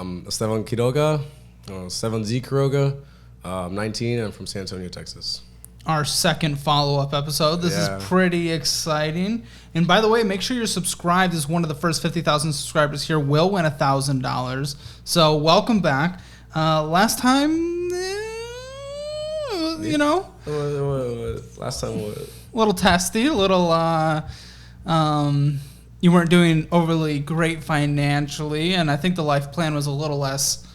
I'm Esteban Quiroga, Esteban Z. Quiroga. I'm 19. I'm from San Antonio, Texas. Our second follow-up episode. This is pretty exciting. And by the way, make sure you're subscribed, as one of the first 50,000 subscribers here will win $1,000. So welcome back. Last time, you know. Last time what? A little testy, a little, you weren't doing overly great financially, and I think the life plan was a little less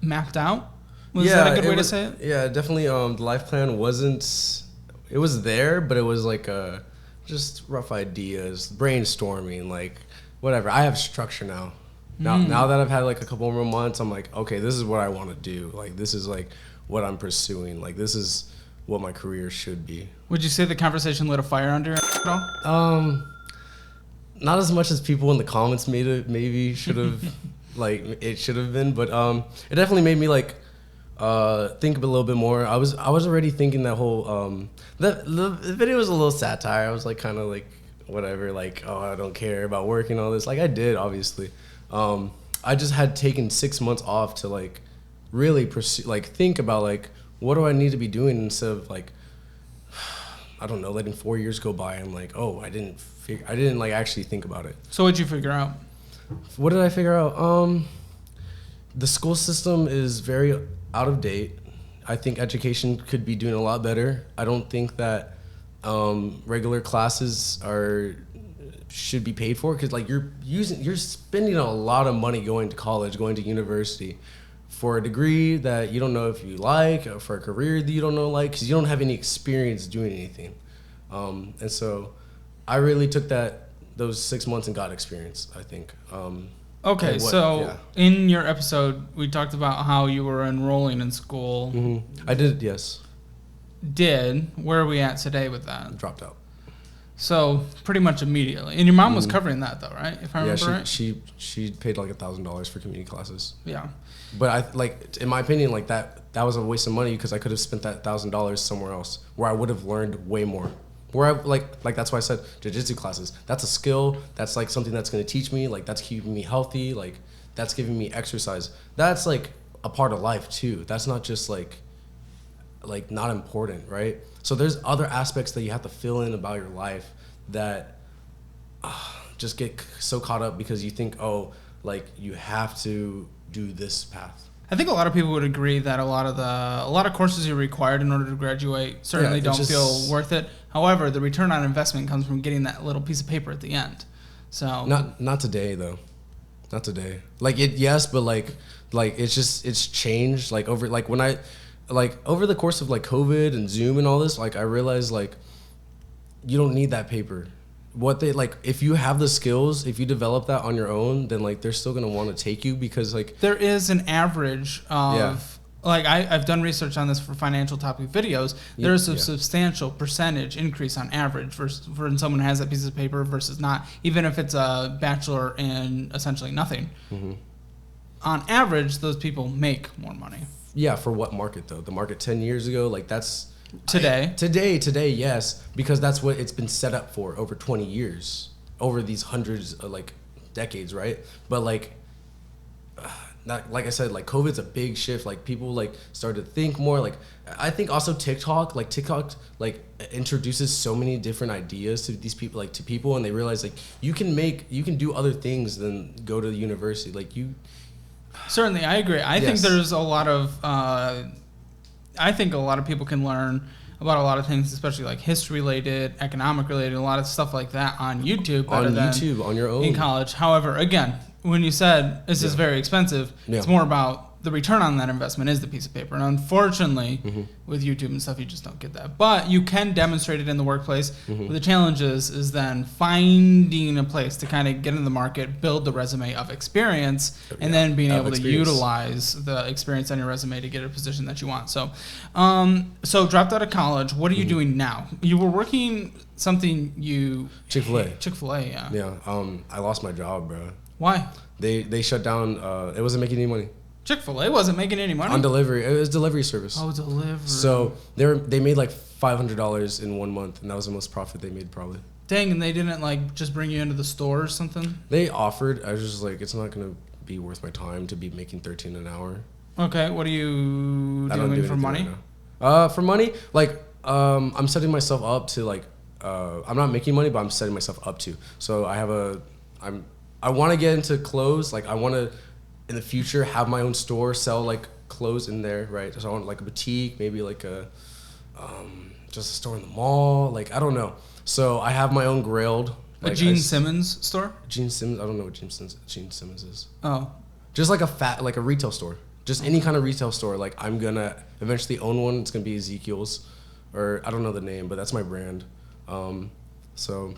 mapped out. Was that a good way to say it? Yeah, definitely. The life plan wasn't. It was there, but it was like just rough ideas, brainstorming, like whatever. I have structure now. Now that I've had like a couple more months, I'm like, okay, this is what I want to do. Like this is like what I'm pursuing. Like this is what my career should be. Would you say the conversation lit a fire under your at all? Not as much as people in the comments maybe should have. Like it should have been, but it definitely made me like. Think a little bit more. I was already thinking that whole the video was a little satire. I was like kind of like whatever, like, oh, I don't care about working, all this. Like I did, obviously. I just had taken 6 months off to like really pursue, like think about like what do I need to be doing instead of like I don't know, letting 4 years go by and like, oh, I didn't like actually think about it. So what'd you figure out? What did I figure out? The school system is very out of date. I think education could be doing a lot better. I don't think that regular classes should be paid for, because like you're spending a lot of money going to college, going to university for a degree that you don't know if you like, or for a career that you don't know like, because you don't have any experience doing anything. And so I really took those 6 months and got experience, I think. Okay, in your episode, we talked about how you were enrolling in school. Mm-hmm. I did, yes. Where are we at today with that? Dropped out. So pretty much immediately. And your mom was covering that though, right? If I remember right? she paid like $1,000 for community classes. Yeah. But I like, in my opinion, like that was a waste of money, because I could have spent that $1,000 somewhere else where I would have learned way more. Where I like that's why I said jiu-jitsu classes. That's a skill. That's like something that's going to teach me. Like that's keeping me healthy. Like that's giving me exercise. That's like a part of life too. That's not just like not important, right? So there's other aspects that you have to fill in about your life that just get so caught up because you think, oh, like you have to do this path. I think a lot of people would agree that a lot of courses you're required in order to graduate certainly don't feel worth it. However, the return on investment comes from getting that little piece of paper at the end. So not today though, not today. Like it, yes, but like it's changed. Like over over the course of like COVID and Zoom and all this, like I realized like you don't need that paper. What they like, if you have the skills, if you develop that on your own, then like they're still gonna want to take you, because like there is an average of like I've done research on this for financial topic videos. There's a substantial percentage increase on average for when someone has that piece of paper versus not, even if it's a bachelor in essentially nothing. Mm-hmm. On average, those people make more money. Yeah, for what market though? The market 10 years ago, like that's. Today, yes, because that's what it's been set up for over 20 years, over these hundreds of like decades, right? But like, not like I said, like COVID's a big shift. Like people like started to think more. Like I think also TikTok introduces so many different ideas to these people, like to people, and they realize like you can do other things than go to the university. Like you. Certainly, I agree. I think there's a lot of. I think a lot of people can learn about a lot of things, especially like history related, economic related, a lot of stuff like that on YouTube. On your own. In college. However, again, when you said this is very expensive, it's more about the return on that investment is the piece of paper. And unfortunately, with YouTube and stuff, you just don't get that. But you can demonstrate it in the workplace. But the challenge is then finding a place to kind of get into the market, build the resume of experience, and then being able to utilize the experience on your resume to get a position that you want. So, dropped out of college. What are you doing now? You were working something Chick-fil-A. Chick-fil-A, yeah. Yeah. I lost my job, bro. Why? They shut down. It wasn't making any money. Chick-fil-A wasn't making any money? On delivery. It was delivery service. Oh, delivery. So they made like $500 in 1 month, and that was the most profit they made probably. Dang, and they didn't like just bring you into the store or something? They offered. I was just like, it's not going to be worth my time to be making 13 an hour. Okay, what are you doing for money? Right for money, like I'm setting myself up to like I'm not making money, but I'm setting myself up to. So I want to get into clothes. Like I want to in the future have my own store, sell like clothes in there, right? So I want like a boutique, maybe like a just a store in the mall. Like I don't know. So I have my own Grailed. Like a Gene Simmons store? Gene Simmons. I don't know what Gene Simmons is. Oh, just like a retail store. Just any kind of retail store. Like I'm gonna eventually own one. It's gonna be Ezekiel's, or I don't know the name, but that's my brand. So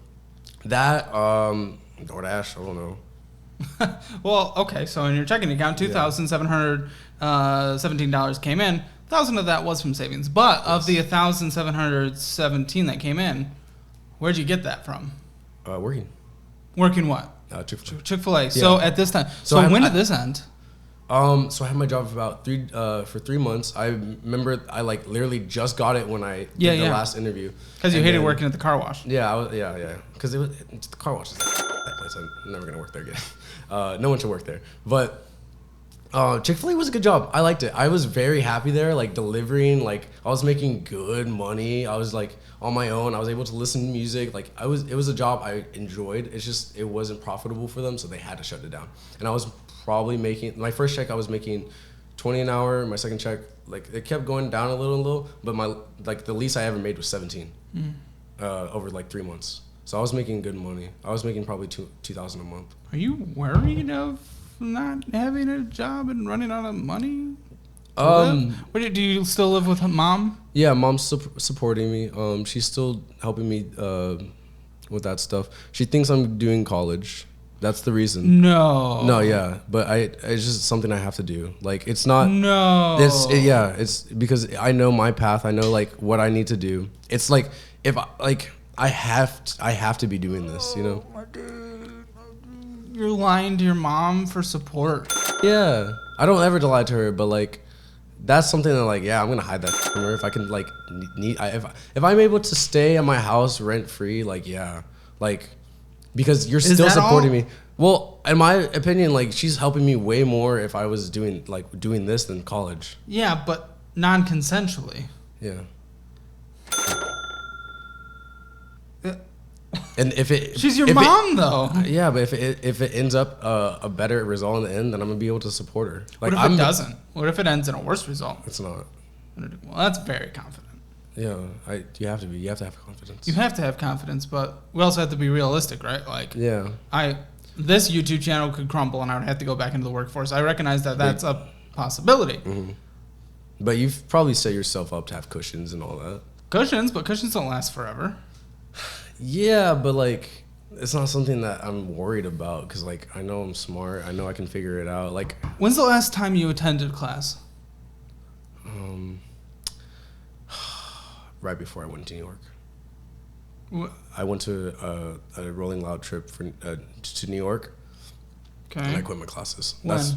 that DoorDash. I don't know. Well, okay. So in your checking account, $2,717 came in. 1,000 of that was from savings, but of the 1,717 that came in, where'd you get that from? Working. Working what? Chick-fil-A. Chick-fil-A. Yeah. So at this time, so when did this end? So I had my job for 3 months. I remember I like literally just got it when I did the last interview. Because you hated working at the car wash. Yeah, because the car wash is that place. I'm never gonna work there again. No one should work there. But Chick-fil-A was a good job. I liked it. I was very happy there, like delivering. Like I was making good money. I was like on my own. I was able to listen to music. Like it was a job I enjoyed. It's just it wasn't profitable for them, so they had to shut it down. And I was probably making my first check. I was making $20 an hour. My second check, like it kept going down a little, but the least I ever made was 17 over like 3 months. So I was making good money. I was making probably $2,000 a month. Are you worried of not having a job and running out of money? Do you still live with mom? Yeah, mom's supporting me. She's still helping me with that stuff. She thinks I'm doing college. That's the reason. No, yeah, but it's just something I have to do. Like it's not. No. It's because I know my path. I know like what I need to do. It's like if I have to be doing this. You know. My dude. You're lying to your mom for support. Yeah, I don't ever lie to her, but like that's something that like I'm gonna hide that from her if I can like if I'm able to stay at my house rent free because you're still supporting me. Well, in my opinion, like she's helping me way more if I was doing this than college. Yeah, but non-consensually. Yeah. And she's your mom though. Yeah, but if it ends up a better result in the end, then I'm gonna be able to support her. Like, what if it doesn't? What if it ends in a worse result? It's not. Well, that's very confident. Yeah, you have to have confidence. You have to have confidence, but we also have to be realistic, right? Like, this YouTube channel could crumble, and I would have to go back into the workforce. I recognize that that's a possibility. Mm-hmm. But you've probably set yourself up to have cushions and all that. Cushions, but cushions don't last forever. Yeah, but like it's not something that I'm worried about because like I know I'm smart. I know I can figure it out. Like, when's the last time you attended class? Right before I went to New York. I went to a Rolling Loud trip to New York. Okay. And I quit my classes. When? That's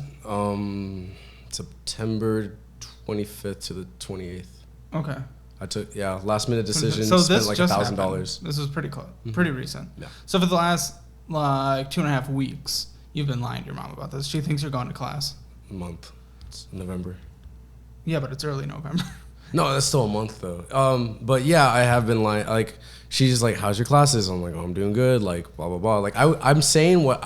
September 25th to the 28th. Okay. I took last minute decision. So spent this like just $1,000. This was pretty close, pretty recent. Yeah. So for the last like 2.5 weeks, you've been lying to your mom about this. She thinks you're going to class. A month. It's November. Yeah, but it's early November. No, that's still a month though. But yeah, I have been lying. Like she's like, "How's your classes?" I'm like, "Oh, I'm doing good." Like blah blah blah. Like I'm saying what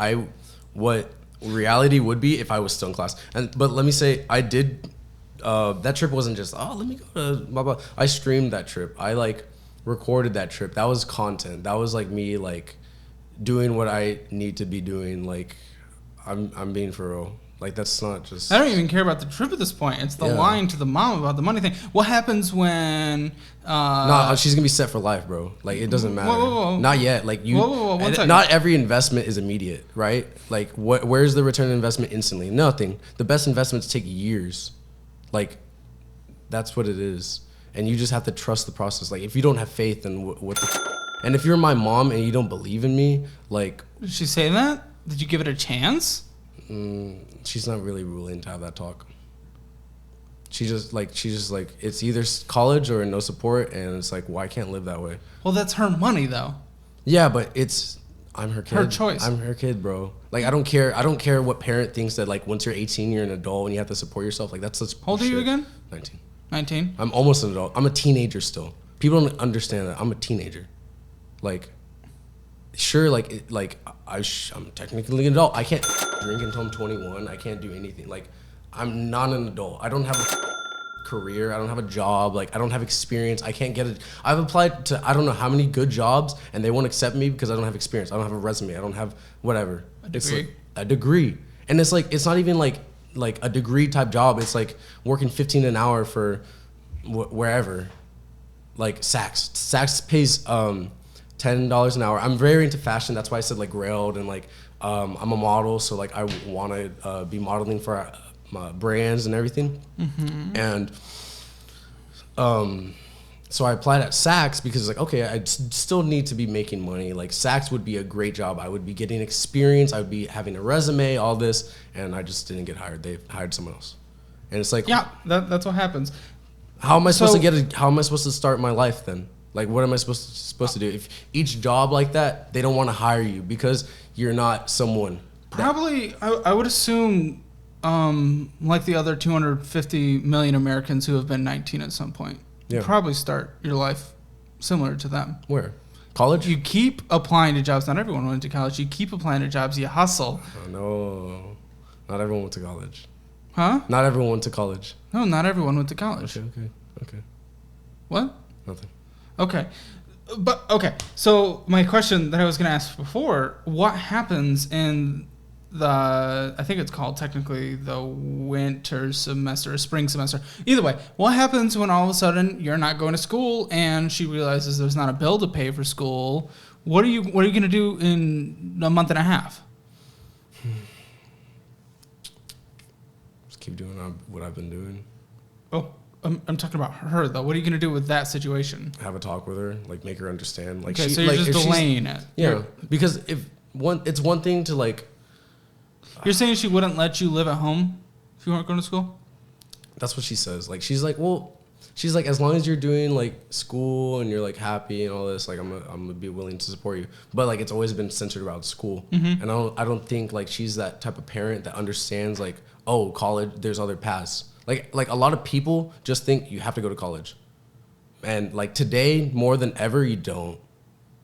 reality would be if I was still in class. But let me say, I did. That trip wasn't just let me go to blah blah. I streamed that trip. I like recorded that trip. That was content. That was like me like doing what I need to be doing. Like I'm being for real. Like that's not just. I don't even care about the trip at this point. It's the lying to the mom about the money thing. What happens when? No, she's gonna be set for life, bro. Like it doesn't matter. Whoa. Not yet. Like you. One second. Not every investment is immediate, right? Like where's the return on investment instantly? Nothing. The best investments take years. Like that's what it is, and you just have to trust the process. Like if you don't have faith, then what the? And if you're my mom and you don't believe in me, like. Did she say that? Did you give it a chance? She's not really willing to have that talk. She's just like it's either college or no support, and it's like, well, I can't live that way. Well, that's her money though. Yeah, but it's I'm her kid. Her choice. I'm her kid, bro. Like, I don't care what parent thinks that, like, once you're 18, you're an adult and you have to support yourself. Like, that's such How old are you again? 19. 19? I'm almost an adult. I'm a teenager still. People don't understand that. I'm a teenager. Like, sure, I'm technically an adult. I can't drink until I'm 21. I can't do anything. Like, I'm not an adult. I don't have a career. I don't have a job. Like, I don't have experience. I can't get it. I've applied to I don't know how many good jobs, and they won't accept me because I don't have experience. I don't have a resume. I don't have whatever. It's like a degree, and it's like it's not even like a degree type job. It's like working 15 an hour for wherever, like Saks. Saks pays $10 an hour. I'm very into fashion. That's why I said like Grailed, and like I'm a model, so like I want to be modeling for brands and everything. And so I applied at Saks because like, okay, I still need to be making money. Like, Saks would be a great job. I would be getting experience. I would be having a resume, all this, and I just didn't get hired. They hired someone else. And it's like, yeah, that's what happens. How am I supposed to how am I supposed to start my life then? Like, what am I supposed to do? If each job like that, they don't want to hire you because you're not someone. Probably, I would assume, like the other 250 million Americans who have been 19 at some point, you probably start your life similar to them. Where? College? You keep applying to jobs. Not everyone went to college. You keep applying to jobs. You hustle. Oh, no. Not everyone went to college. Huh? Not everyone went to college. No, not everyone went to college. Okay. What? Nothing. Okay. But, okay. So my question that I was going to ask before, what happens in I think it's called technically the winter semester, spring semester. Either way, what happens when all of a sudden you're not going to school and she realizes there's not a bill to pay for school? What are you going to do in a month and a half? Just keep doing what I've been doing. Oh, I'm talking about her though. What are you going to do with that situation? Have a talk with her, like make her understand. Like, okay, so you're just delaying it. Yeah, because it's one thing to like. You're saying she wouldn't let you live at home if you weren't going to school? That's what she says. Like, she's like, as long as you're doing like school and you're like happy and all this, like I'm gonna be willing to support you. But like, it's always been centered around school, and I don't think like she's that type of parent that understands like, oh, college, there's other paths. Like a lot of people just think you have to go to college, and like today more than ever you don't,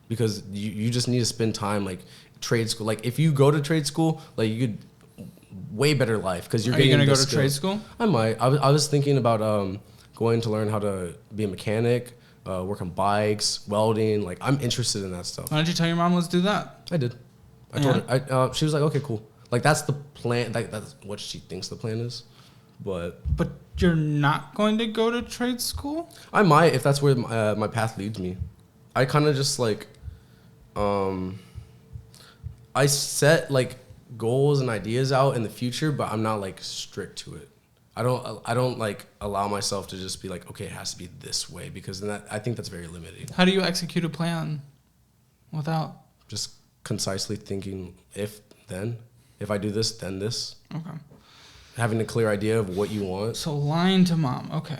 because you just need to spend time like trade school. Like, if you go to trade school, like you could way better life because you're getting. Are you gonna go to trade school? I might. I was thinking about going to learn how to be a mechanic, work on bikes, welding. Like, I'm interested in that stuff. Why don't you tell your mom, let's do that? I did. I told her. She was like, okay, cool. Like, that's the plan. That's what she thinks the plan is. But you're not going to go to trade school? I might, if that's where my path leads me. I kind of just like, I set like goals and ideas out in the future, but I'm not like strict to it. I don't like allow myself to just be like, okay, it has to be this way, because then I think that's very limiting. How do you execute a plan without? Just concisely thinking if I do this, then this. Okay. Having a clear idea of what you want. So lying to mom. Okay.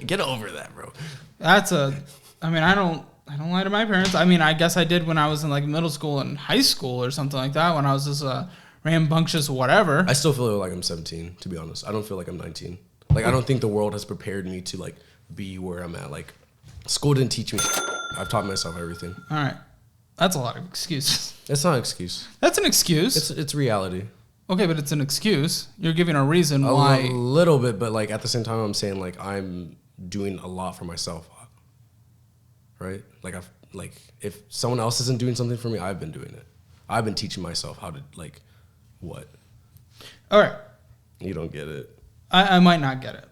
Get over that, bro. I don't lie to my parents. I mean, I guess I did when I was in like middle school and high school or something like that, when I was just rambunctious whatever. I still feel like I'm 17, to be honest. I don't feel like I'm 19. Like, I don't think the world has prepared me to like be where I'm at. Like, school didn't teach me. I've taught myself everything. All right. That's a lot of excuses. It's not an excuse. That's an excuse. It's reality. Okay, but it's an excuse. You're giving a reason why. A little bit, but like at the same time, I'm saying like I'm doing a lot for myself, right? Like if someone else isn't doing something for me, I've been doing it. I've been teaching myself how to like what. All right. You don't get it. I might not get it,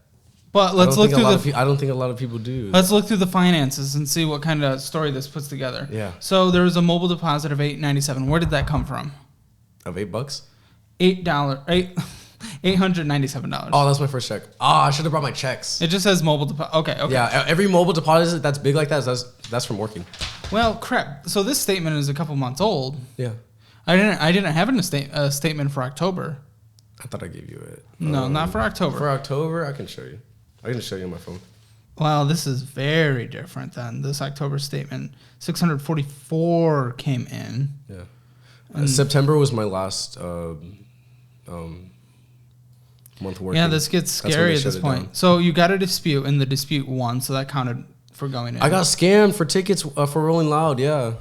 but let's look through I don't think a lot of people do. Let's look through the finances and see what kind of story this puts together. Yeah. So there was a mobile deposit of $897. Where did that come from? Of $8? $897. Oh, that's my first check. I should have brought my checks. It just says mobile deposit. Okay. Yeah, every mobile deposit that's big like that, that's from working. Well, crap. So this statement is a couple months old. Yeah. I didn't have a statement for October. I thought I gave you it. No, not for October. For October, I can show you. I can show you on my phone. Well, this is very different than this October statement. 644 came in. Yeah. September was my last month working. Yeah, this gets scary at this point. So you got a dispute, and the dispute won, so that counted for going in. I got scammed for tickets for Rolling Loud, yeah.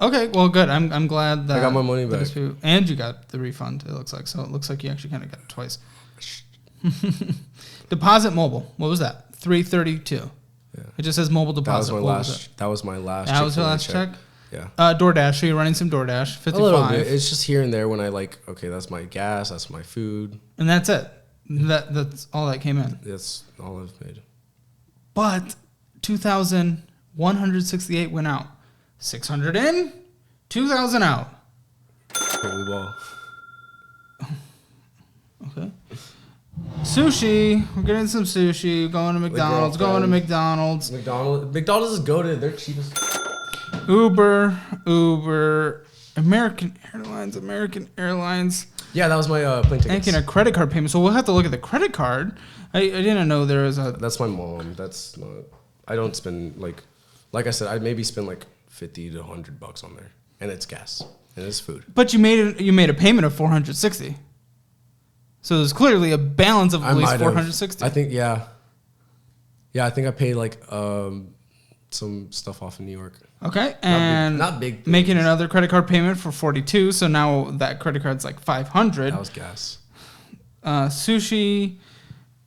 Okay, well, good. I'm glad that I got my money back. Dispute, and you got the refund, it looks like. So it looks like you actually kind of got it twice. Deposit mobile. What was that? 332. Yeah. It just says mobile deposit. That was my last. That was my last. That was your last check? Yeah. DoorDash. So you're running some DoorDash. 55. A little bit. It's just here and there when I okay, that's my gas, that's my food. And that's it. That's all that came in. That's all I've made. But 2,168 went out. 600 in, 2,000 out. Holy ball. Okay. Sushi. We're getting some sushi. Going to McDonald's. McDonald's is goated. They're cheapest. Uber. American Airlines. Yeah, that was my plane tickets. Making a credit card payment. So we'll have to look at the credit card. I didn't know there was a... That's my mom. That's not... I don't spend, like I said, I maybe spend like $50 to $100 on there. And it's gas. And it's food. But you made a payment of $460. So there's clearly a balance of at least $460. I think, yeah. Yeah, I think I paid some stuff off in New York. Okay, and not big making another credit card payment for $42. So now that credit card's like $500. That was gas. Sushi,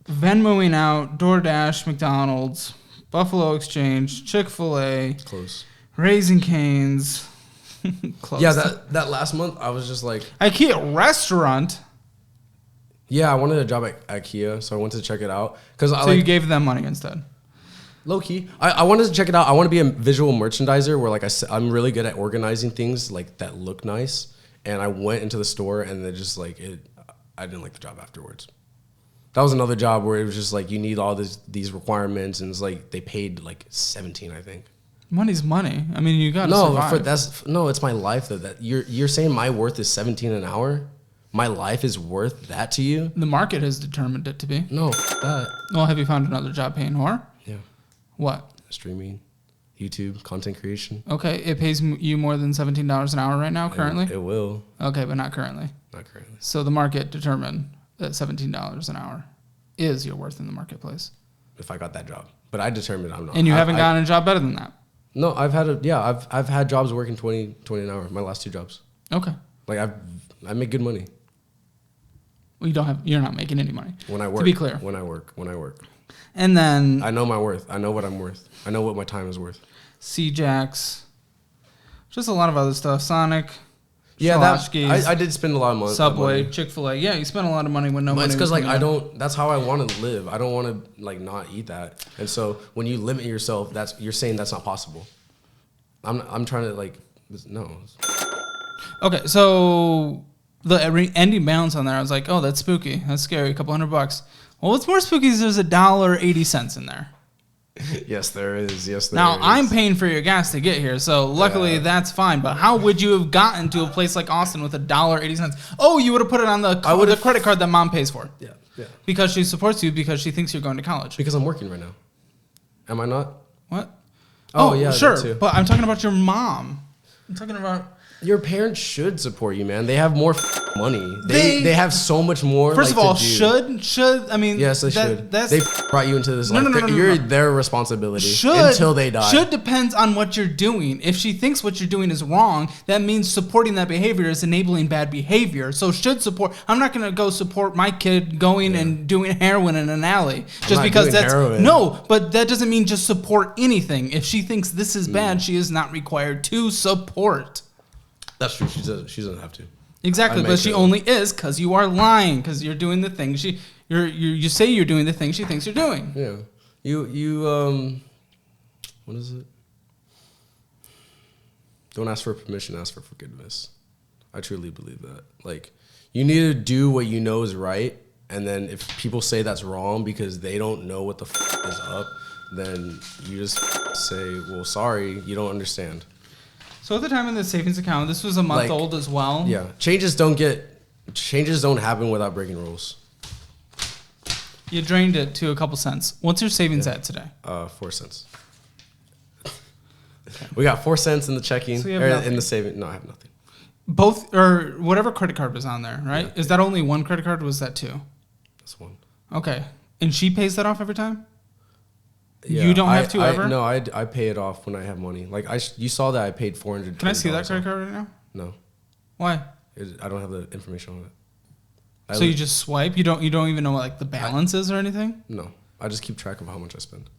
Venmoing out, DoorDash, McDonald's, Buffalo Exchange, Chick-fil-A, Close. Raising Cane's. Close. Yeah, that last month I was just like IKEA restaurant. Yeah, I wanted a job at IKEA, so I went to check it out. So you gave them money instead. Low key, I wanted to check it out. I want to be a visual merchandiser where, like I said, I'm really good at organizing things like that look nice. And I went into the store, and they just I didn't like the job afterwards. That was another job where it was just like you need all these requirements, and it's like they paid like 17, I think. Money's money. I mean, you got to survive. It's my life though. That you're saying my worth is 17 an hour. My life is worth that to you. The market has determined it to be. No, that. Well, have you found another job paying more? Yeah. What? Streaming, YouTube, content creation. Okay, it pays you more than $17 an hour right now, currently? It will. Okay, but not currently. Not currently. So the market determined that $17 an hour is your worth in the marketplace. If I got that job. But I determined I'm not. And you haven't gotten a job better than that? No, I've had jobs working 20 an hour, my last two jobs. Okay. I make good money. Well, you're not making any money. When I work. To be clear. When I work. And then... I know my worth. I know what I'm worth. I know what my time is worth. C-Jacks. Just a lot of other stuff. Sonic. Yeah, I did spend a lot of money. Subway, Chick-fil-A. Yeah, you spent a lot of money when no money. It's because that's how I want to live. I don't want to not eat that. And so when you limit yourself, you're saying that's not possible. I'm trying to no. Okay, so the ending balance on there, I was like, oh, that's spooky. That's scary. A couple $100. Well, what's more spooky is there's $1.80 in there. Yes, there is. Now, I'm paying for your gas to get here, so luckily that's fine. But how would you have gotten to a place like Austin with $1.80? Oh, you would have put it on the credit card that mom pays for. Yeah. Because she supports you because she thinks you're going to college. Because I'm working right now. Am I not? What? Oh yeah, sure. But I'm talking about your mom. I'm talking about... Your parents should support you, man. They have more money. They have so much more. First of all, should I mean? Yes, they should. They brought you into this life. No, you're their responsibility until they die. Should depends on what you're doing. If she thinks what you're doing is wrong, that means supporting that behavior is enabling bad behavior. So should support. I'm not gonna go support my kid going and doing heroin in an alley just because that's heroin. No, but that doesn't mean just support anything. If she thinks this is bad, she is not required to support. That's true. She doesn't have to. Exactly, but she only is because you are lying because you're doing the thing you say you're doing the thing she thinks you're doing. Yeah. You what is it? Don't ask for permission, ask for forgiveness. I truly believe that. You need to do what you know is right, and then if people say that's wrong because they don't know what the is up, then you just say, well, sorry, you don't understand. So at the time in the savings account, this was a month old as well. Yeah, changes don't happen without breaking rules. You drained it to a couple cents. What's your savings at today? 4 cents. Okay. We got 4 cents in the checking, So in the saving. No, I have nothing. Both, or whatever credit card was on there, right? Yeah. Is that only one credit card or was that 2? That's 1. Okay. And she pays that off every time? Yeah, you don't have to ever? No, I pay it off when I have money. Like you saw that I paid $400. Can I see that credit card right now? No. Why? I don't have the information on it. So you just swipe? You don't even know what like the balance is or anything? No, I just keep track of how much I spend.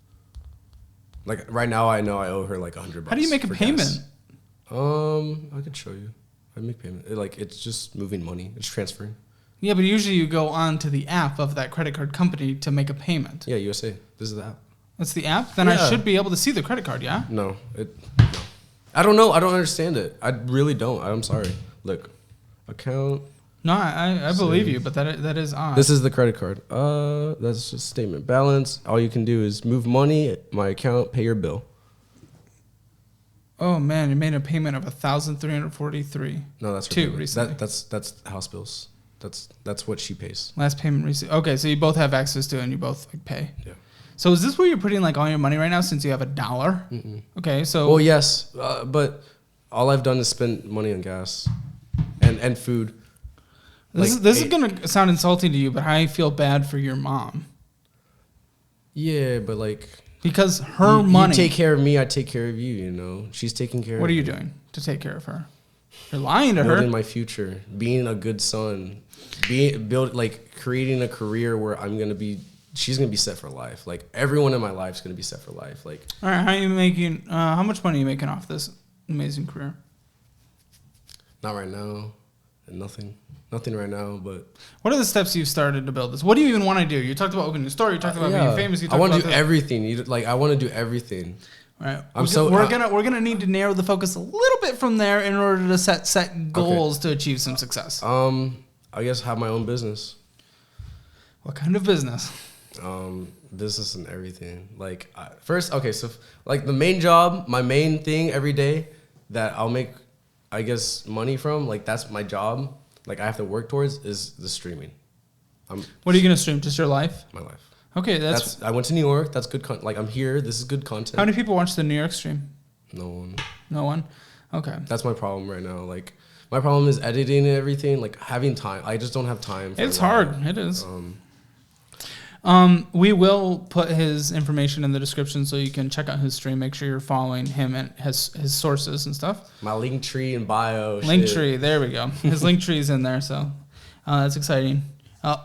Like right now, I know I owe her like $100. How do you make a payment? I could show you. I make payment. It's just moving money. It's transferring. Yeah, but usually you go on to the app of that credit card company to make a payment. Yeah, USA. This is the app. That's the app? Then I should be able to see the credit card, yeah? No. I don't know. I don't understand it. I really don't. I'm sorry. Look, account. No, I believe you, but that is odd. This is the credit card. That's just statement balance. All you can do is move money, my account, pay your bill. Oh man, you made a payment of $1,343. No, that's 2 recently. That's house bills. That's what she pays. Last payment receipt. Okay, so you both have access to it and you both pay. Yeah. So is this where you're putting like all your money right now since you have $1? Mm-mm. Okay, so. Well, yes, but all I've done is spend money on gas and food. This is gonna sound insulting to you, but I feel bad for your mom. Yeah, but like because her money. You take care of me, I take care of you. You know, she's taking care. What are you doing to take care of her? You're lying to her. Building my future, being a good son, creating a career where she's gonna be set for life. Like everyone in my life is gonna be set for life. Like, all right, how much money are you making off this amazing career? Not right now, and nothing right now. But what are the steps you've started to build this? What do you even want to do? You talked about opening a store. You talked about being famous. I want to do everything. I want to do everything. All right, we're gonna need to narrow the focus a little bit from there in order to set goals to achieve some success. I guess have my own business. What kind of business? Business and everything. The main job, my main thing every day that I'll make, I guess, money from, like that's my job. Like I have to work towards is the streaming. What are you gonna stream? Just your life? My life. Okay, that's. I went to New York. That's good. I'm here. This is good content. How many people watch the New York stream? No one. No one. Okay. That's my problem right now. Like my problem is editing and everything. Like having time. I just don't have time. It's hard. It is. We will put his information in the description so you can check out his stream. Make sure you're following him and his sources and stuff. My link tree and bio. Link tree, there we go. His link tree is in there, so that's exciting.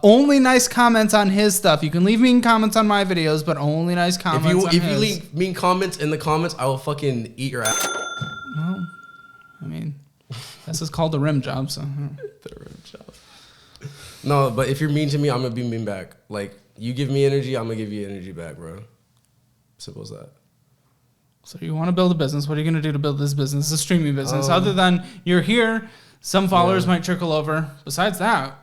Only nice comments on his stuff. You can leave mean comments on my videos, but only nice comments If you leave mean comments in the comments, I will fucking eat your ass. Well, I mean, this is called the rim job, so. The rim job. No, but if you're mean to me, I'm going to be mean back. Like, you give me energy, I'm going to give you energy back, bro. Simple as that. So you want to build a business. What are you going to do to build this business, a streaming business? Other than you're here, some followers might trickle over. Besides that.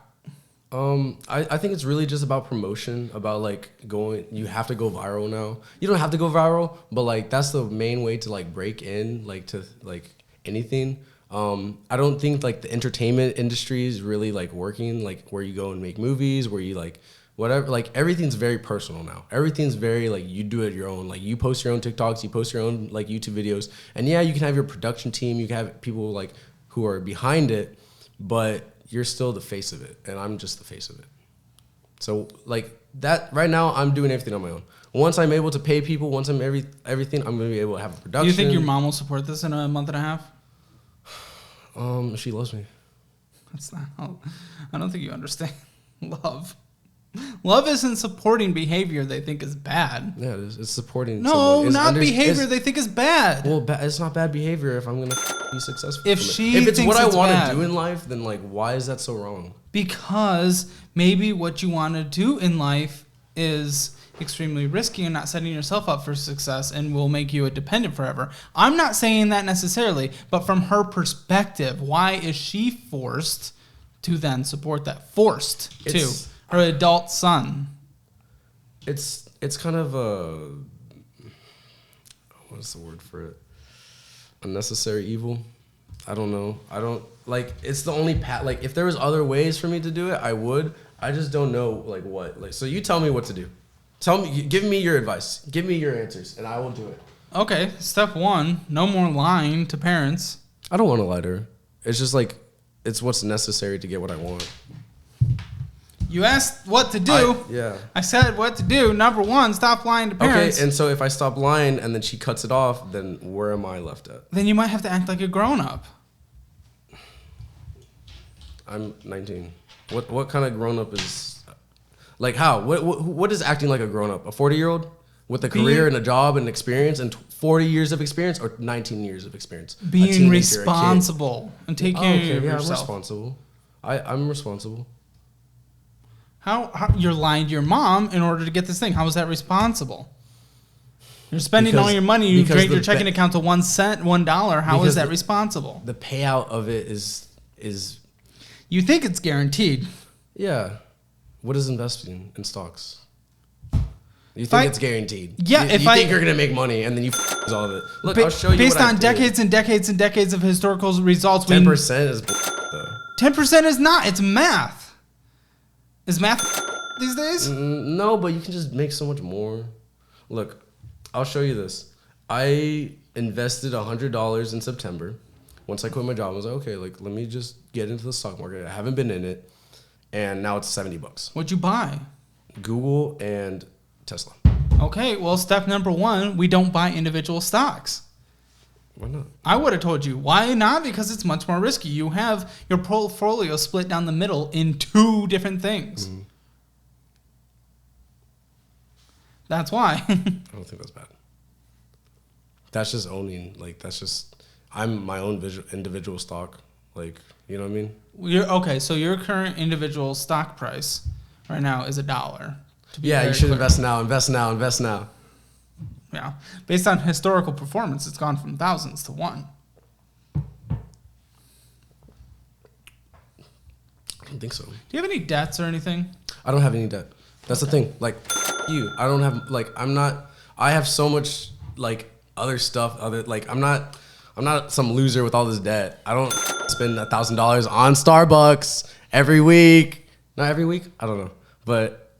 I think it's really just about promotion, about like you have to go viral now. You don't have to go viral, but like that's the main way to like break in, like to like anything. I don't think like the entertainment industry is really like working, like where you go and make movies, where you like whatever, like everything's very personal now. Everything's very like you do it your own, like you post your own TikToks, you post your own like YouTube videos, and yeah, you can have your production team, you can have people like who are behind it, but you're still the face of it, and I'm just the face of it. So like that right now, I'm doing everything on my own. Once I'm able to pay people, once I'm everything, I'm gonna be able to have a production. Do you think your mom will support this in a month and a half? She loves me. That's not. I don't think you understand love. Love isn't supporting behavior they think is bad. Yeah, it is. It's supporting. No, not behavior they think is bad. Well, it's not bad behavior if I'm gonna be successful. If it's what I want to do in life, then like, why is that so wrong? Because maybe what you want to do in life is extremely risky and not setting yourself up for success and will make you a dependent forever. I'm not saying that necessarily, but from her perspective, why is she forced to then support that? Forced to. Her adult son. It's kind of a, what's the word for it? Unnecessary evil. I don't know. I don't like. It's the only path. Like if there was other ways for me to do it, I would. I just don't know like what. Like, so you tell me what to do. Give me your advice. Give me your answers, and I will do it. Okay, step 1: no more lying to parents. I don't want to lie to her. It's just like it's what's necessary to get what I want. You asked what to do. I said what to do. Number 1, stop lying to parents. Okay, and so if I stop lying and then she cuts it off, then where am I left at? Then you might have to act like a grown-up. I'm 19. What kind of grown-up is... Like how? What is acting like a grown-up? A 40-year-old? With a career and a job and experience and 40 years of experience or 19 years of experience? Being responsible and taking care of yourself. I'm responsible. I'm responsible. How you're lying to your mom in order to get this thing? How is that responsible? You're spending all your money. You drained your checking account to 1 cent, $1. How is that responsible? The payout of it is. You think it's guaranteed? Yeah. What is investing in stocks? You think it's guaranteed? Yeah. You think you're gonna make money and then you all of it. Look, I'll show you. Based on decades and decades and decades of historical results, 10% is though. 10% is not. It's math. Is math these days? No, but you can just make so much more. Look, I'll show you this. I invested $100 in September. Once I quit my job, I was like, okay, like let me just get into the stock market. I haven't been in it, and now it's $70. What'd you buy? Google and Tesla. Okay, well, step number 1, we don't buy individual stocks. Why not? I would have told you. Why not? Because it's much more risky. You have your portfolio split down the middle in 2 different things. Mm-hmm. That's why. I don't think that's bad. That's just owning, like, I'm my own individual stock. Like, you know what I mean? So your current individual stock price right now is $1. Yeah, you should invest now, invest now, invest now. Yeah. Based on historical performance, it's gone from thousands to 1. I don't think so. Do you have any debts or anything? I don't have any debt. That's the thing. Like, you. I don't have, like, I have so much, like, other stuff. I'm not some loser with all this debt. I don't spend $1,000 on Starbucks every week. Not every week? I don't know. But,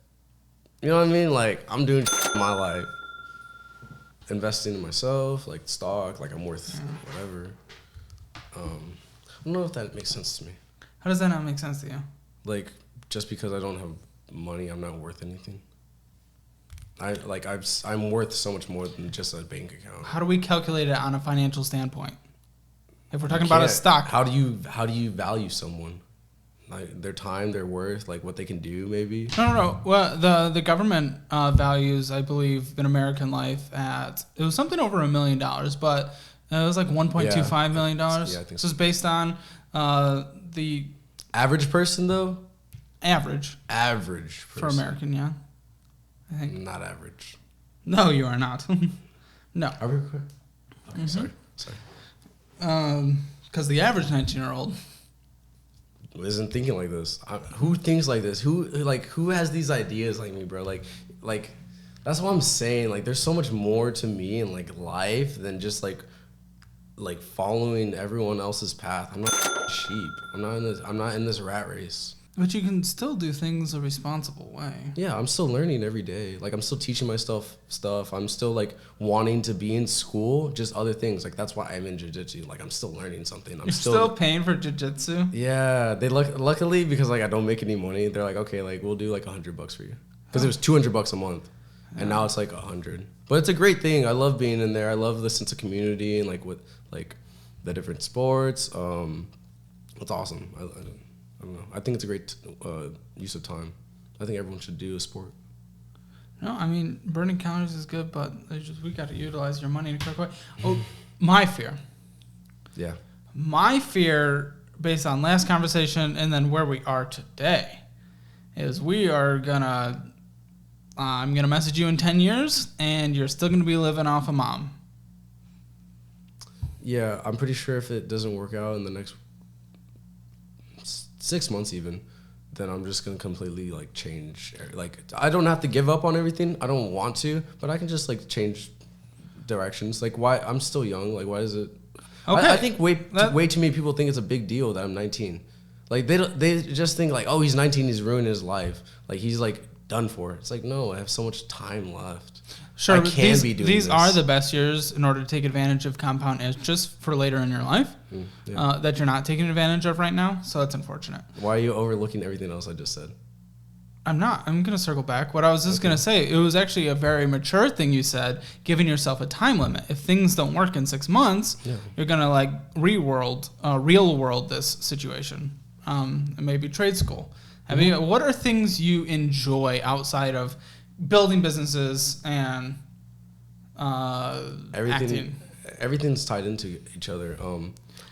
you know what I mean? Like, I'm doing in my life. Investing in myself, like stock, like I'm worth whatever. I don't know if that makes sense to me. How does that not make sense to you? Like, just because I don't have money, I'm not worth anything. I'm worth so much more than just a bank account. How do we calculate it on a financial standpoint? If we're talking about a stock, how do you value someone? Like their time, their worth, like what they can do, maybe. No. Well, the government values, I believe, an American life at it was something over $1 million, but it was like $1.25 million. Yeah, I think so. So it's based on the average person, though. Average person. For American, yeah. I think not average. No, you are not. No. Are we okay? Okay, sorry. Because the average 19-year-old isn't thinking like this. Who thinks like this? Who has these ideas like me, bro? Like that's what I'm saying. Like there's so much more to me in like life than just like following everyone else's path. I'm not sheep. I'm not in this rat race. But you can still do things a responsible way. Yeah, I'm still learning every day. Like I'm still teaching myself stuff. I'm still like wanting to be in school, just other things. Like that's why I'm in jiu-jitsu. Like I'm still learning something. You're still paying for jiu-jitsu? Yeah, they luckily because like I don't make any money. They're like, okay, like we'll do like $100 for you because it was $200 a month, and now it's like $100. But it's a great thing. I love being in there. I love the sense of community and like with like the different sports. It's awesome. I don't know. I think it's a great use of time. I think everyone should do a sport. No, I mean, burning calories is good, but we got to utilize your money in a correct way. Oh, my fear. Yeah. My fear, based on last conversation and then where we are today, is I'm going to message you in 10 years, and you're still going to be living off of mom. Yeah, I'm pretty sure if it doesn't work out in the next 6 months even, then I'm just gonna completely like change. Like I don't have to give up on everything. I don't want to, but I can just like change directions. Like why? I'm still young. Like why is it? Okay. I think way too many people think it's a big deal that I'm 19. Like they just think like, oh, he's 19, he's ruined his life. Like he's like done for. It's like, no, I have so much time left. Sure, I can be doing these this. are the best years in order to take advantage of compound interest for later in your life that you're not taking advantage of right now. So that's unfortunate. Why are you overlooking everything else I just said? I'm not. I'm going to circle back. What I was just going to say, it was actually a very mature thing you said, giving yourself a time limit. If things don't work in 6 months, you're going to like real world this situation. And maybe trade school. I mean, what are things you enjoy outside of building businesses and acting? Everything's tied into each other.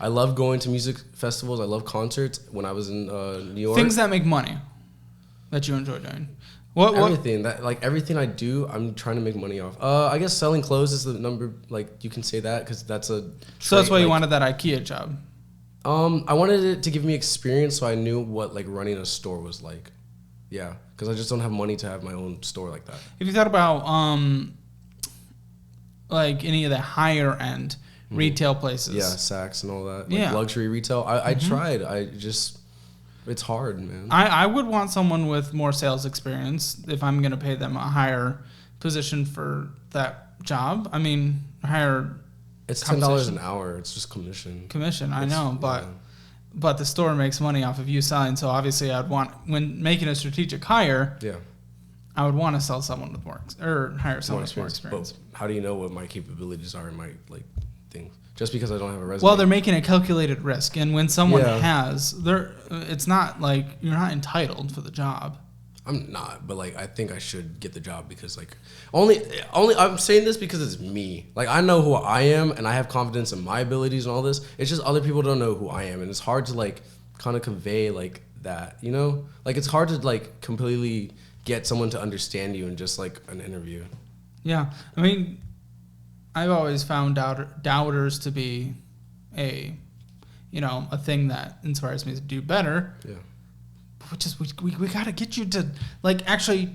I love going to music festivals. I love concerts. When I was in New York, things that make money that you enjoy doing. Everything I do, I'm trying to make money off. I guess selling clothes is the number. Like you can say that because that's a. So that's why you wanted that IKEA job. I wanted it to give me experience, so I knew what like running a store was like. Yeah, because I just don't have money to have my own store like that. Have you thought about like any of the higher end retail places? Yeah, Saks and all that. Like luxury retail. I tried. It's hard, man. I would want someone with more sales experience if I'm going to pay them a higher position for that job. I mean, higher. It's $10 an hour. It's just commission. I know, but the store makes money off of you selling. So obviously, I'd want, when making a strategic hire, I would want to sell someone with hire someone with more experience. But how do you know what my capabilities are in my like things? Just because I don't have a resume. Well, they're making a calculated risk, and when someone it's not like you're not entitled for the job. I'm not, but like I think I should get the job because like only I'm saying this because it's me. Like I know who I am and I have confidence in my abilities and all this. It's just other people don't know who I am, and it's hard to like kind of convey like that, you know? Like it's hard to like completely get someone to understand you in just like an interview. Yeah. I mean, I've always found doubters to be a thing that inspires me to do better. Yeah. We got to get you to like actually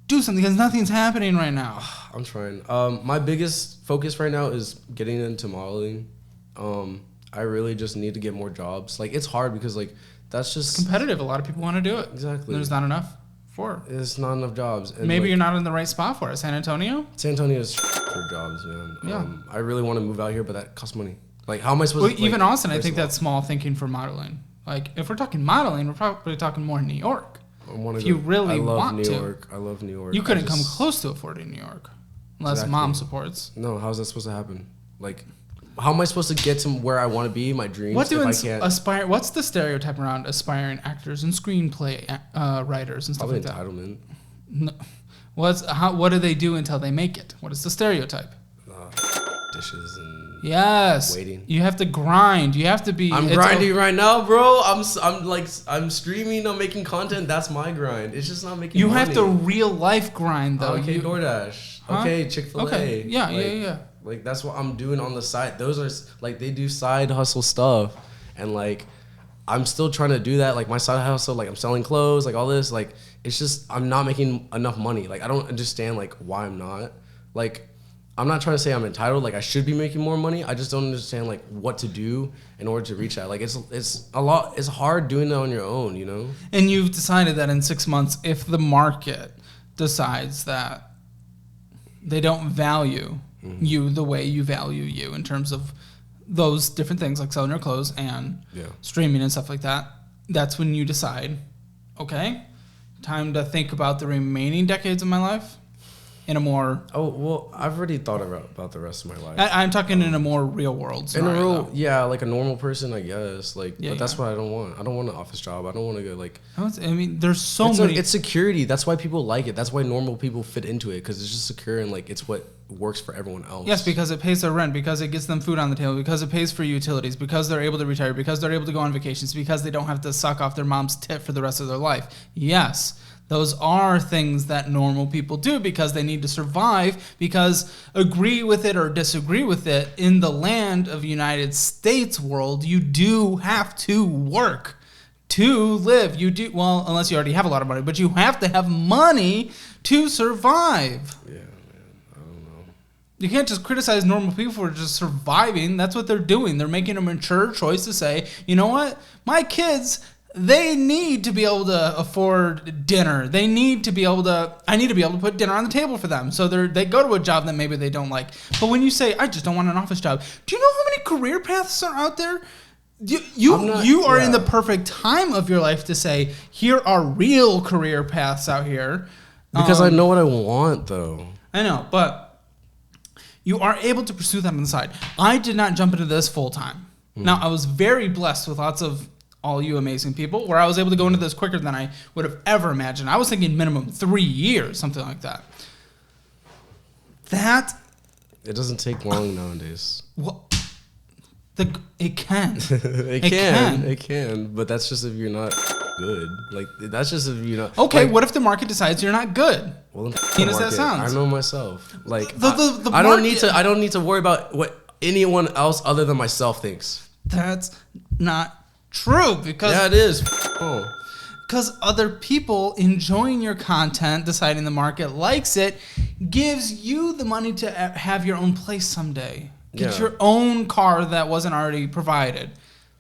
do something because nothing's happening right now. I'm trying. My biggest focus right now is getting into modeling. I really just need to get more jobs. Like it's hard because like that's just competitive. A lot of people want to do it. Exactly. There's not enough for it. There's not enough jobs. And maybe you're not in the right spot for it. San Antonio? San Antonio is for jobs, man. Yeah. I really want to move out here, but that costs money. Like how am I supposed to? Even Austin, I think that's small thinking for modeling. Like, if we're talking modeling, we're probably talking more New York. If you really want to. I love New York. You couldn't come close to affording New York unless mom supports. No, how's that supposed to happen? Like, how am I supposed to get to where I want to be, my dreams, if I can't? What's the stereotype around aspiring actors and screenplay writers and stuff like that? Entitlement. No. What do they do until they make it? What is the stereotype? Dishes and waiting. You have to grind. You have to be. I'm grinding right now, bro. I'm streaming. I'm making content. That's my grind. It's just not making. You have to real life grind though. Okay, DoorDash. Huh? Okay, Chick-fil-A. Okay, yeah. Like that's what I'm doing on the side. Those are like they do side hustle stuff, and like I'm still trying to do that. Like my side hustle, like I'm selling clothes, like all this. Like it's just I'm not making enough money. Like I don't understand like why I'm not. Like I'm not trying to say I'm entitled. Like I should be making more money. I just don't understand like what to do in order to reach that. Like it's a lot. It's hard doing that on your own, you know. And you've decided that in 6 months, if the market decides that they don't value you the way you value you in terms of those different things like selling your clothes and streaming and stuff like that, that's when you decide, okay, time to think about the remaining decades of my life. In a more... Oh, well, I've already thought about the rest of my life. I'm talking in a more real world scenario. Like a normal person, I guess. Like, but that's what I don't want. I don't want an office job. I don't want to go, like... I mean, there's many... It's security. That's why people like it. That's why normal people fit into it, because it's just secure and, like, it's what works for everyone else. Yes, because it pays their rent, because it gets them food on the table, because it pays for utilities, because they're able to retire, because they're able to go on vacations, because they don't have to suck off their mom's tit for the rest of their life. Yes. Those are things that normal people do because they need to survive, because agree with it or disagree with it, in the land of United States world, you do have to work to live. You do, well, unless you already have a lot of money, but you have to have money to survive. Yeah, man, I don't know. You can't just criticize normal people for just surviving. That's what they're doing. They're making a mature choice to say, you know what? My kids they need to be able to afford dinner. They need to be able to, I need to be able to put dinner on the table for them. So they go to a job that maybe they don't like. But when you say, I just don't want an office job, do you know how many career paths are out there? You are in the perfect time of your life to say, here are real career paths out here. Because I know what I want, though. I know, but you are able to pursue them on the side. I did not jump into this full time. Now, I was very blessed with lots of all you amazing people where I was able to go into this quicker than I would have ever imagined. I was thinking minimum 3 years, something like that. It doesn't take long nowadays. Well, it can. It can, but that's just if you're not good. Like, that's just if you're not... Okay, like, what if the market decides you're not good? Well, that sounds. I know myself. Like, the I don't need to worry about what anyone else other than myself thinks. That's not true, because... Yeah, it is. Because other people enjoying your content, deciding the market likes it, gives you the money to have your own place someday. Get your own car that wasn't already provided.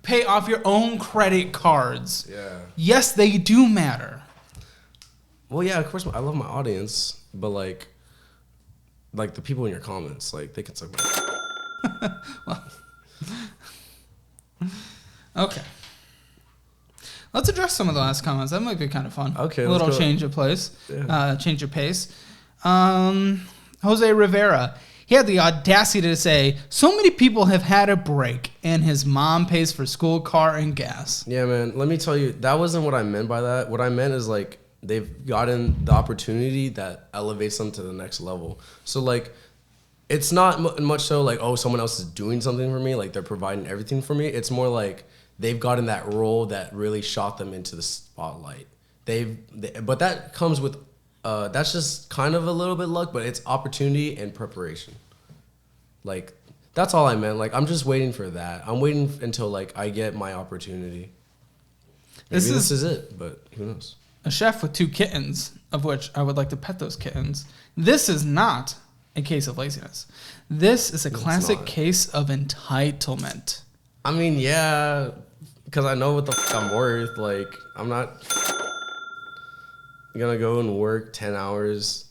Pay off your own credit cards. Yeah. Yes, they do matter. Well, yeah, of course, I love my audience, but like the people in your comments, like, they can suck my... Well, okay. Let's address some of the last comments. That might be kind of fun. Okay, a little change of place, change of pace. Jose Rivera. He had the audacity to say, so many people have had a break, and his mom pays for school, car, and gas. Yeah, man. Let me tell you, that wasn't what I meant by that. What I meant is, like, they've gotten the opportunity that elevates them to the next level. So, like, it's not much so, like, oh, someone else is doing something for me. Like, they're providing everything for me. It's more like they've gotten that role that really shot them into the spotlight. But that comes with... that's just kind of a little bit luck, but it's opportunity and preparation. Like, that's all I meant. Like, I'm just waiting for that. I'm waiting until, like, I get my opportunity. Maybe this is it, but who knows? A chef with 2 kittens, of which I would like to pet those kittens. This is not a case of laziness. This is a classic case of entitlement. I mean, yeah, because I know what the I'm worth. Like, I'm not... gonna go and work 10 hours.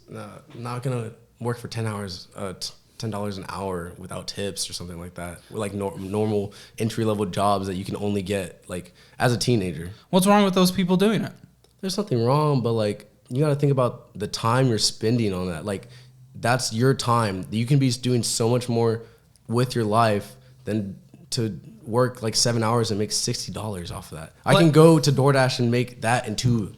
Not gonna work for 10 hours, $10 an hour without tips or something like that. With like normal entry-level jobs that you can only get like as a teenager. What's wrong with those people doing it? There's nothing wrong, but like you gotta think about the time you're spending on that. Like, that's your time. You can be doing so much more with your life than to work like 7 hours and make $60 off of that. I can go to DoorDash and make that in 2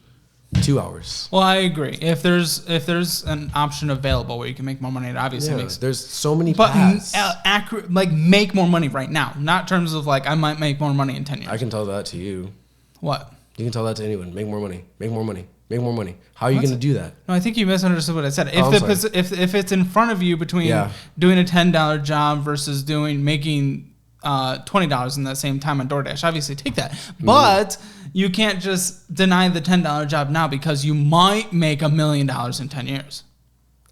hours. Well, I agree. If there's an option available where you can make more money, it obviously makes. There's so many paths. Accurate, like, make more money right now, not in terms of like I might make more money in 10 years. I can tell that to you. What? You can tell that to anyone. Make more money. Make more money. Make more money. How are you going to do that? No, I think you misunderstood what I said. If it's in front of you between doing a $10 job versus making $20 in that same time on DoorDash, obviously take that. But you can't just deny the $10 job now because you might make $1 million in 10 years.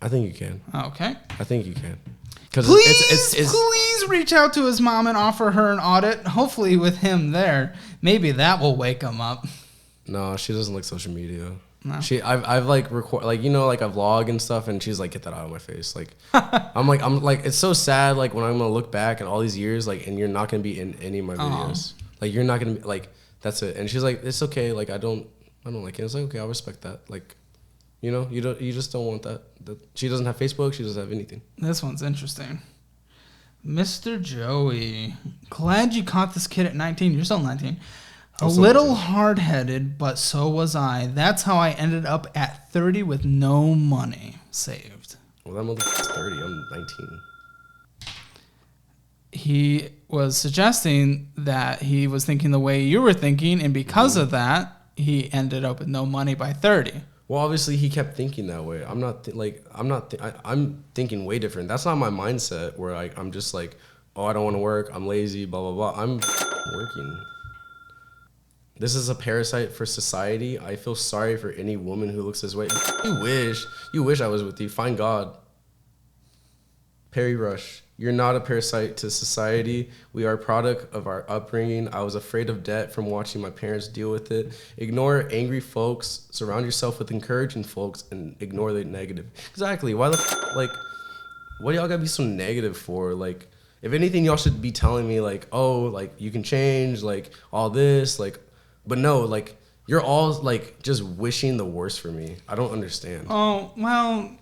I think you can. Okay. I think you can. Please reach out to his mom and offer her an audit. Hopefully with him there, maybe that will wake him up. No, she doesn't like social media. No. I've like record, like, you know, like a vlog and stuff, and she's like, get that out of my face. Like, I'm like, it's so sad. Like, when I'm gonna look back at all these years, like, and you're not gonna be in any of my videos. Like, you're not gonna be like, that's it. And she's like, it's okay. Like, I don't like it. It's like, okay, I'll respect that. Like, you know, you just don't want that. She doesn't have Facebook. She doesn't have anything. This one's interesting. Mr. Joey, glad you caught this kid at 19. You're still 19. A little hard-headed, but so was I. That's how I ended up at 30 with no money saved. Well, that motherfucker's 30. I'm 19. He was suggesting that he was thinking the way you were thinking, and because of that, he ended up with no money by 30. Well, obviously, he kept thinking that way. I'm thinking way different. That's not my mindset where I'm just like, oh, I don't want to work. I'm lazy, blah, blah, blah. I'm working. This is a parasite for society. I feel sorry for any woman who looks this way. You wish I was with you. Find God. Perry Rush. You're not a parasite to society. We are a product of our upbringing. I was afraid of debt from watching my parents deal with it. Ignore angry folks. Surround yourself with encouraging folks and ignore the negative. Exactly. Why like, what do y'all gotta be so negative for? Like, if anything, y'all should be telling me like, oh, like you can change, like all this, like, but no, like you're all like just wishing the worst for me. I don't understand. Oh, well.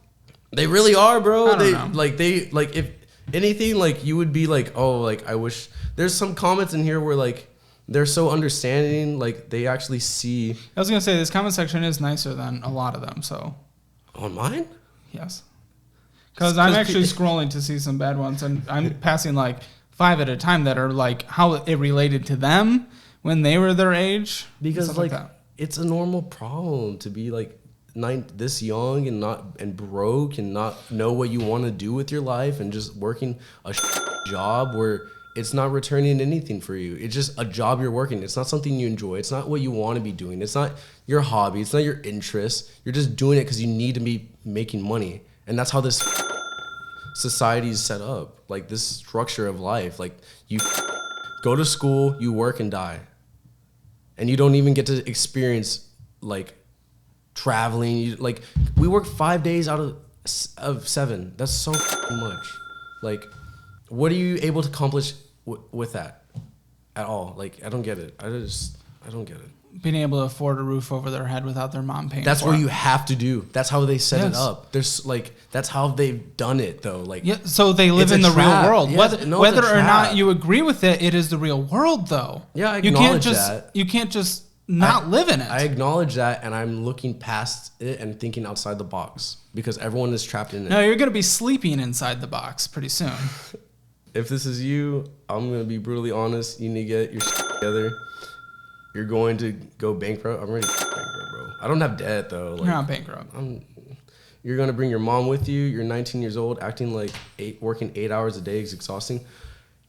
They really are, bro. I don't know. They like if anything, like you would be like, oh, like I wish. There's some comments in here where like they're so understanding, like they actually see. I was gonna say this comment section is nicer than a lot of them. So. On mine? Yes. Because I'm actually scrolling to see some bad ones, and I'm passing like 5 at a time that are like how it related to them when they were their age. Because like it's a normal problem to be like this young and broke and not know what you want to do with your life and just working a job where it's not returning anything for you. It's just a job you're working. It's not something you enjoy. It's not what you want to be doing. It's not your hobby. It's not your interest. You're just doing it because you need to be making money. And that's how this society is set up. Like this structure of life. Like you go to school, you work and die. And you don't even get to experience like traveling. Like we work 5 days out of 7. That's so much. Like what are you able to accomplish with that at all? Like I don't get it. I don't get it. Being able to afford a roof over their head without their mom paying. That's for what it. you have to do. That's how they set it up. There's like that's how they've done it though. Like yeah, so they live in the real world. Yes, whether or not you agree with it, it is the real world though. Yeah, I acknowledge that. You can't just not live in it. I acknowledge that, and I'm looking past it and thinking outside the box because everyone is trapped in it. No, you're gonna be sleeping inside the box pretty soon. If this is you, I'm gonna be brutally honest. You need to get your shit together. You're going to go bankrupt. I'm ready to bankrupt, bro. I don't have debt though. Like, you're not bankrupt. You're gonna bring your mom with you. You're 19 years old, acting like working 8 hours a day is exhausting.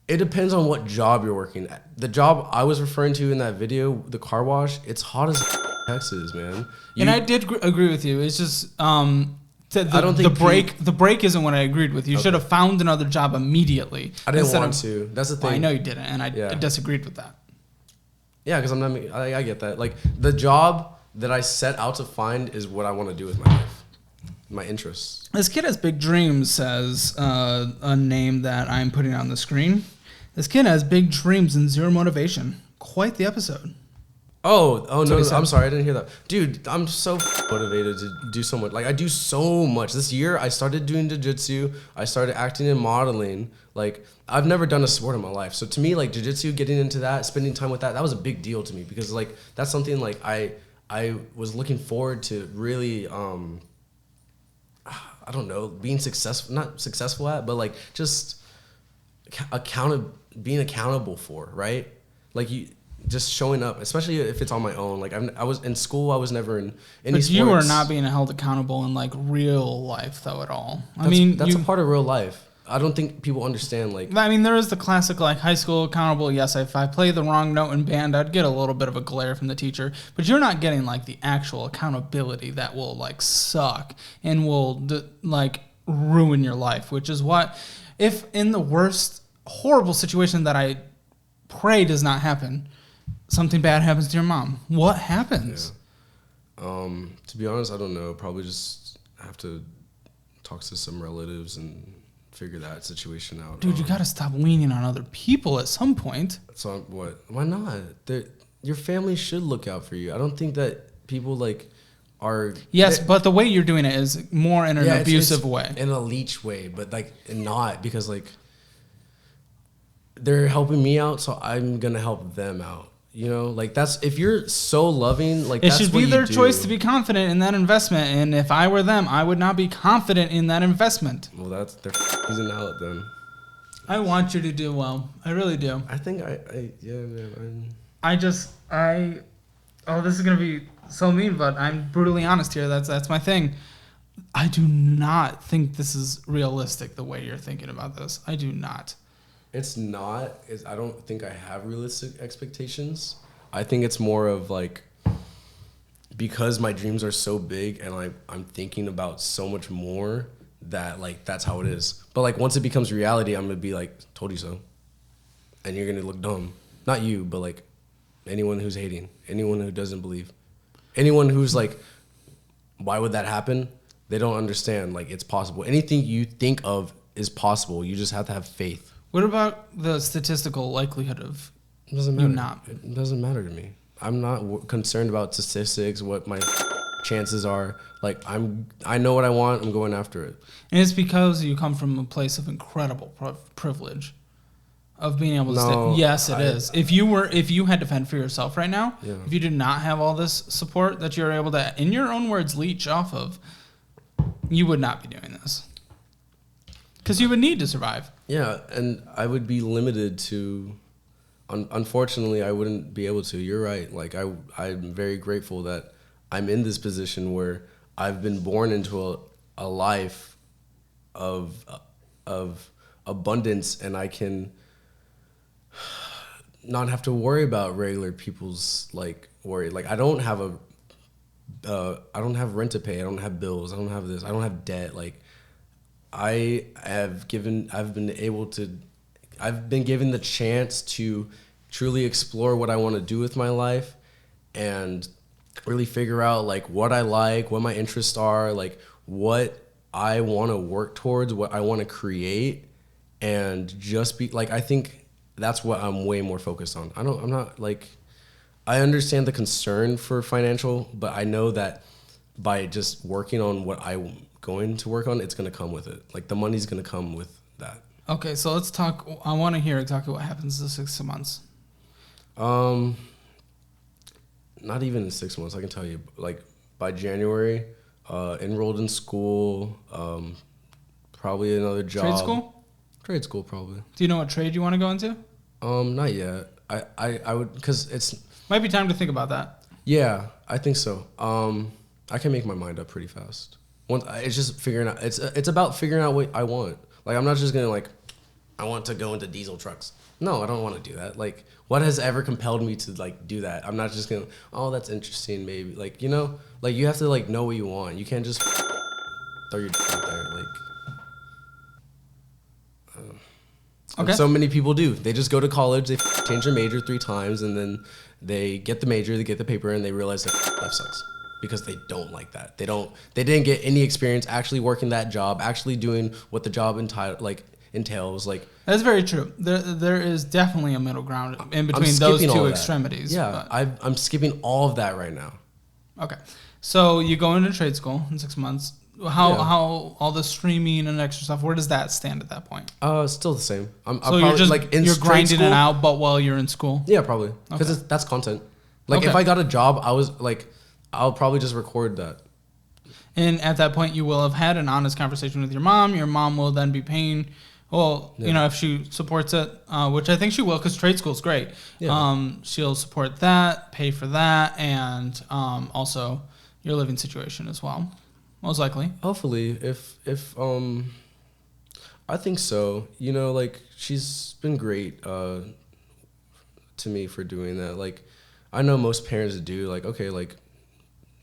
It depends on what job you're working at. The job I was referring to in that video, the car wash, it's hot as Texas, man. And I did agree with you. It's just I don't think the break isn't what I agreed with. You should have found another job immediately. I didn't want to. That's the thing. Well, I know you didn't, and I disagreed with that. Yeah, because I get that. Like the job that I set out to find is what I want to do with my life, my interests. This kid has big dreams, says a name that I'm putting on the screen. This kid has big dreams and zero motivation. Quite the episode. Oh no, I'm sorry, I didn't hear that. Dude, I'm so motivated to do so much. Like I do so much. This year I started doing jiu-jitsu, I started acting and modeling. Like I've never done a sport in my life. So to me, like jiu-jitsu, getting into that, spending time with that was a big deal to me because like that's something like I was looking forward to really I don't know, being successful, not successful at, but like just being accountable for, right? Like you just showing up, especially if it's on my own. Like I was in school, I was never in any sports. But you are not being held accountable in like real life though at all. That's a part of real life. I don't think people understand. Like I mean, there is the classic like high school accountable. Yes, if I play the wrong note in band, I'd get a little bit of a glare from the teacher. But you're not getting like the actual accountability that will like suck and will like ruin your life. Which is what, if in the worst horrible situation that I pray does not happen, something bad happens to your mom. What happens? Yeah. To be honest, I don't know. Probably just have to talk to some relatives and figure that situation out. Dude, you gotta stop leaning on other people at some point. So what? Why not? Your family should look out for you. I don't think that people like are. Yes, but the way you're doing it is more in an abusive way, in a leech way, but like not because like they're helping me out, so I'm gonna help them out. You know, like that's if you're so loving, like it should be their choice to be confident in that investment. And if I were them, I would not be confident in that investment. Well, they're losing out then. I want you to do well. I really do. I think yeah, man. Oh, this is gonna be so mean, but I'm brutally honest here. That's my thing. I do not think this is realistic the way you're thinking about this. I do not. It's not. I don't think I have realistic expectations. I think it's more of like because my dreams are so big and I'm thinking about so much more that like that's how it is. But like once it becomes reality, I'm gonna be like, told you so, and you're gonna look dumb. Not you, but like anyone who's hating, anyone who doesn't believe, anyone who's like, why would that happen? They don't understand. Like it's possible. Anything you think of is possible. You just have to have faith. What about the statistical likelihood of It doesn't matter. you not? It doesn't matter to me. I'm not concerned about statistics, what my chances are. Like I know what I want. I'm going after it. And it's because you come from a place of incredible privilege of being able to stay. Yes, it is. If you had to fend for yourself right now, if you did not have all this support that you're able to, in your own words, leech off of, you would not be doing this. Because you would need to survive. Yeah, and I would be limited to. Unfortunately, I wouldn't be able to. You're right. Like I'm very grateful that I'm in this position where I've been born into a life of abundance, and I can not have to worry about regular people's like worry. Like I don't have rent to pay. I don't have bills. I don't have this. I don't have debt. Like I've been given the chance to truly explore what I want to do with my life and really figure out like what I like, what my interests are, like what I want to work towards, what I want to create, and just be like, I think that's what I'm way more focused on. I'm not like, I understand the concern for financial, but I know that by just working on what I'm going to work on, it's going to come with it. Like the money's going to come with that. Okay, so let's talk. I want to hear exactly what happens in 6 months. Not even in 6 months. I can tell you, like by January, enrolled in school, probably another job. Trade school? Trade school, probably. Do you know what trade you want to go into? Not yet. I would, because it's... Might be time to think about that. Yeah, I think so. I can make my mind up pretty fast. It's just figuring out, it's about figuring out what I want. Like, I'm not just going to, like, I want to go into diesel trucks. No, I don't want to do that. Like, what has ever compelled me to, like, do that? I'm not just going to, oh, that's interesting, maybe. Like, you know? Like, you have to, like, know what you want. You can't just throw your out there. Like, okay. So many people do. They just go to college, they change their major 3 times, and then they get the major, they get the paper, and they realize that life sucks. Because they don't like that. They didn't get any experience actually working that job, actually doing what the job entails. Like, that's very true. There is definitely a middle ground in between those two extremities. Yeah, I'm skipping all of that right now. Okay, so you go into trade school in 6 months. How all the streaming and extra stuff? Where does that stand at that point? Still the same. You're grinding it out, but while you're in school. Yeah, probably because that's content. Like if I got a job, I was like, I'll probably just record that. And at that point, you will have had an honest conversation with your mom. Your mom will then be paying. Well, you know, if she supports it, which I think she will, because trade school is great. Yeah. She'll support that, pay for that, and also your living situation as well, most likely. Hopefully, if I think so. You know, like she's been great to me for doing that. Like, I know most parents do. Like, okay, like,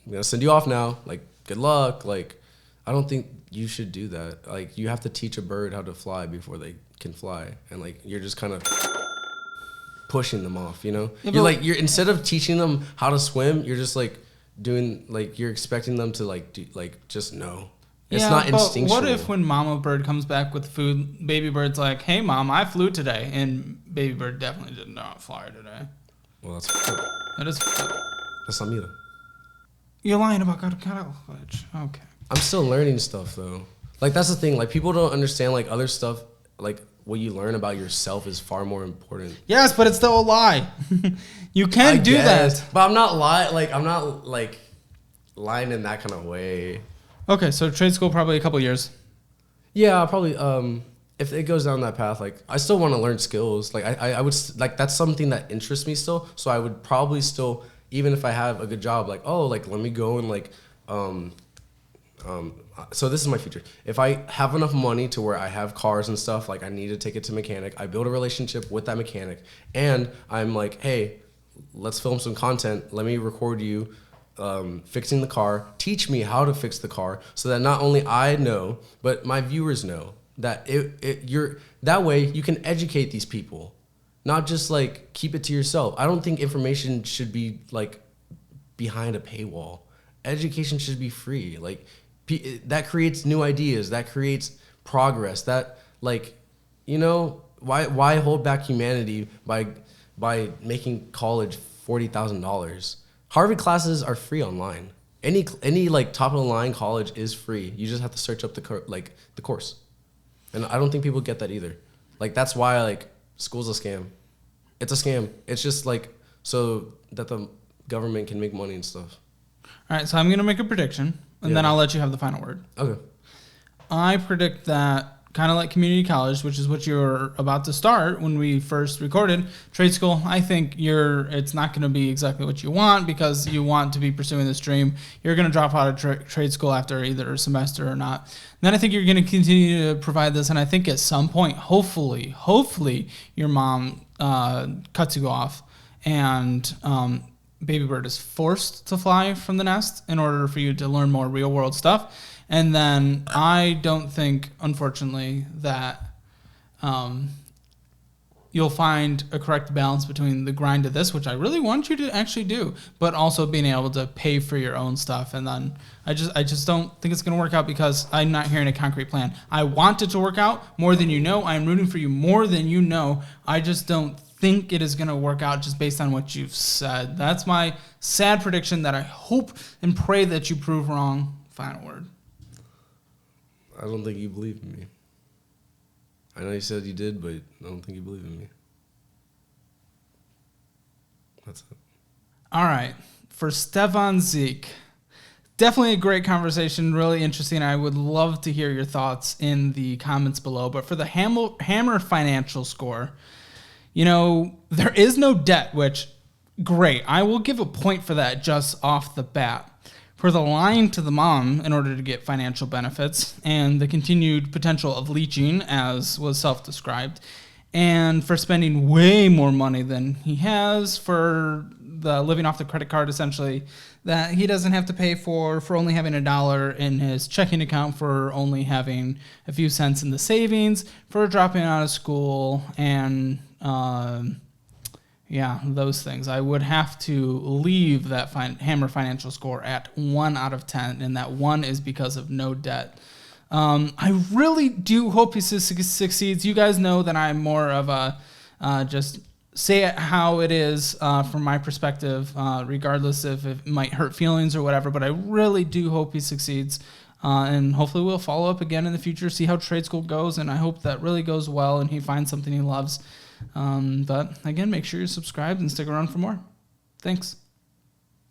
I'm gonna send you off now. Like, good luck. Like, I don't think you should do that. Like, you have to teach a bird how to fly before they can fly, and like you're just kind of pushing them off. You know, yeah, you're instead of teaching them how to swim, you're just like doing like you're expecting them to like do, like just know. It's not instinctual. What if when mama bird comes back with food, baby bird's like, "Hey mom, I flew today," and baby bird definitely did not fly today. Well, that's fucked up. That is fucked up. That's not me though. You're lying about college. Okay. I'm still learning stuff though. Like that's the thing. Like people don't understand like other stuff. Like what you learn about yourself is far more important. Yes, but it's still a lie. You can't do that. But I'm not lying. Like I'm not like lying in that kind of way. Okay, so trade school probably a couple years. Yeah, probably. If it goes down that path, like I still want to learn skills. Like I would like that's something that interests me still. So I would probably still, even if I have a good job, like let me go and like so this is my future. If I have enough money to where I have cars and stuff, like I need to take it to mechanic, I build a relationship with that mechanic, and I'm like, hey, let's film some content. Let me record you. fixing the car. Teach me how to fix the car so that not only I know, but my viewers know that that way you can educate these people, not just like keep it to yourself. I don't think information should be like behind a paywall. Education should be free. Like that creates new ideas. That creates progress. That like, you know, why hold back humanity by making college $40,000? Harvard classes are free online. Any like top of the line college is free. You just have to search up the course. And I don't think people get that either. Like that's why like school's a scam. It's a scam. It's just like so that the government can make money and stuff. All right, so I'm going to make a prediction, and then I'll let you have the final word. Okay. I predict that kind of like community college, which is what you're about to start when we first recorded, trade school, I think it's not going to be exactly what you want because you want to be pursuing this dream. You're going to drop out of trade school after either a semester or not. And then I think you're going to continue to provide this, and I think at some point, hopefully, your mom cuts you off and Baby Bird is forced to fly from the nest in order for you to learn more real-world stuff. And then I don't think, unfortunately, that you'll find a correct balance between the grind of this, which I really want you to actually do, but also being able to pay for your own stuff. And then I just don't think it's going to work out because I'm not hearing a concrete plan. I want it to work out more than you know. I'm rooting for you more than you know. I just don't think it is going to work out just based on what you've said. That's my sad prediction that I hope and pray that you prove wrong. Final word. I don't think you believe in me. I know you said you did, but I don't think you believe in me. That's it. All right. For Stefan Zeke, definitely a great conversation, really interesting. I would love to hear your thoughts in the comments below. But for the Hammer financial score, you know, there is no debt, which, great. I will give a point for that just off the bat. For the lying to the mom in order to get financial benefits and the continued potential of leeching, as was self-described, and for spending way more money than he has for the living off the credit card, essentially, that he doesn't have to pay for only having $1 in his checking account, for only having a few cents in the savings, for dropping out of school, and those things. I would have to leave that Hammer financial score at 1 out of 10, and that 1 is because of no debt. I really do hope he succeeds. You guys know that I'm more of a just say it how it is from my perspective, regardless if it might hurt feelings or whatever, but I really do hope he succeeds. And hopefully we'll follow up again in the future, see how trade school goes, and I hope that really goes well and he finds something he loves. But again, make sure you're subscribed and stick around for more. Thanks.